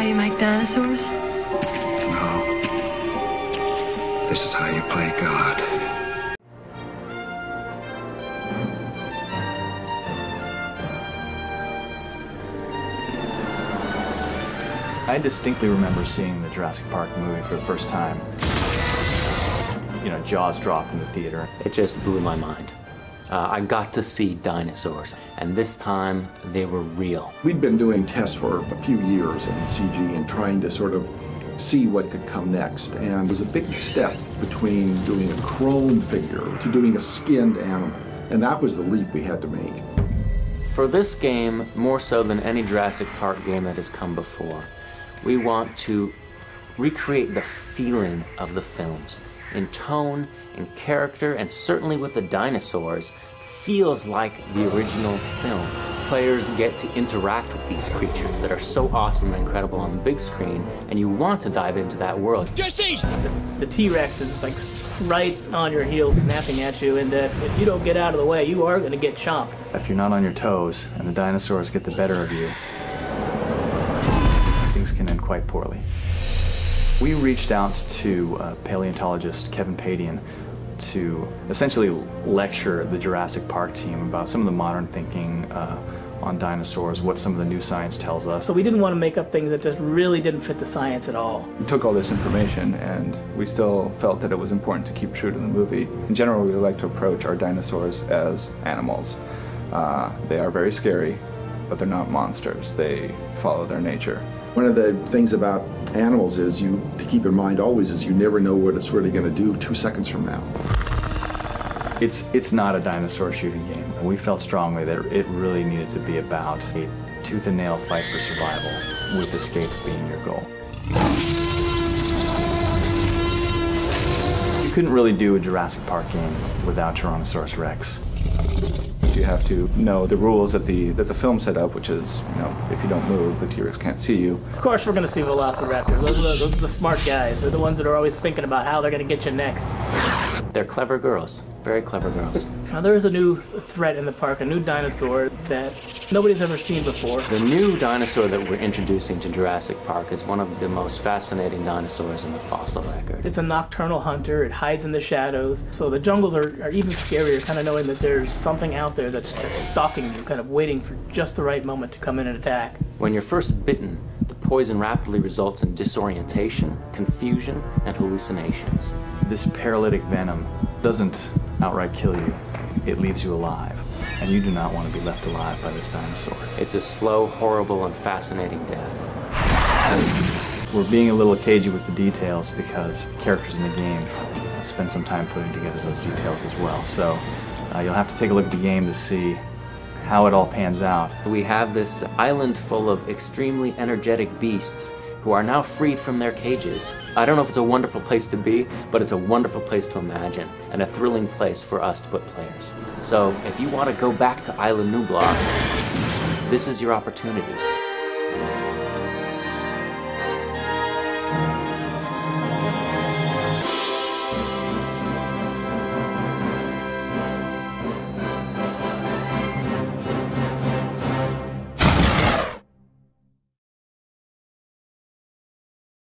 you make dinosaurs? No. This is how you play God. I distinctly remember seeing the Jurassic Park movie for the first time. You know, jaws dropped in the theater. It just blew my mind. I got to see dinosaurs, and this time they were real. We'd been doing tests for a few years in CG and trying to sort of see what could come next. And it was a big step between doing a chrome figure to doing a skinned animal. And that was the leap we had to make. For this game, more so than any Jurassic Park game that has come before, we want to recreate the feeling of the films in tone, in character, and certainly with the dinosaurs. Feels like the original film. Players get to interact with these creatures that are so awesome and incredible on the big screen, and you want to dive into that world. Jesse! The T-Rex is like right on your heels snapping at you, and if you don't get out of the way, you are going to get chomped. If you're not on your toes and the dinosaurs get the better of you, things can end quite poorly. We reached out to paleontologist Kevin Padian to essentially lecture the Jurassic Park team about some of the modern thinking on dinosaurs, what some of the new science tells us. So we didn't want to make up things that just really didn't fit the science at all. We took all this information and we still felt that it was important to keep true to the movie. In general, we like to approach our dinosaurs as animals. They are very scary, but they're not monsters. They follow their nature. One of the things about animals is to keep in mind always is you never know what it's really going to do 2 seconds from now. It's not a dinosaur shooting game. We felt strongly that it really needed to be about a tooth and nail fight for survival, with escape being your goal. You couldn't really do a Jurassic Park game without Tyrannosaurus Rex. You have to know the rules that the film set up, which is, you know, if you don't move, the T-Rex can't see you. Of course we're going to see Velociraptors. Those are the smart guys. They're the ones that are always thinking about how they're going to get you next. They're clever girls, very clever girls. Now there is a new threat in the park, a new dinosaur that nobody's ever seen before. The new dinosaur that we're introducing to Jurassic Park is one of the most fascinating dinosaurs in the fossil record. It's a nocturnal hunter. It hides in the shadows. So the jungles are even scarier, kind of knowing that there's something out there that's stalking you, kind of waiting for just the right moment to come in and attack. When you're first bitten, the poison rapidly results in disorientation, confusion, and hallucinations. This paralytic venom doesn't outright kill you, it leaves you alive. And you do not want to be left alive by this dinosaur. It's a slow, horrible, and fascinating death. We're being a little cagey with the details because characters in the game spend some time putting together those details as well. So you'll have to take a look at the game to see how it all pans out. We have this island full of extremely energetic beasts who are now freed from their cages. I don't know if it's a wonderful place to be, but it's a wonderful place to imagine, and a thrilling place for us to put players. So if you want to go back to Isla Nublar, this is your opportunity.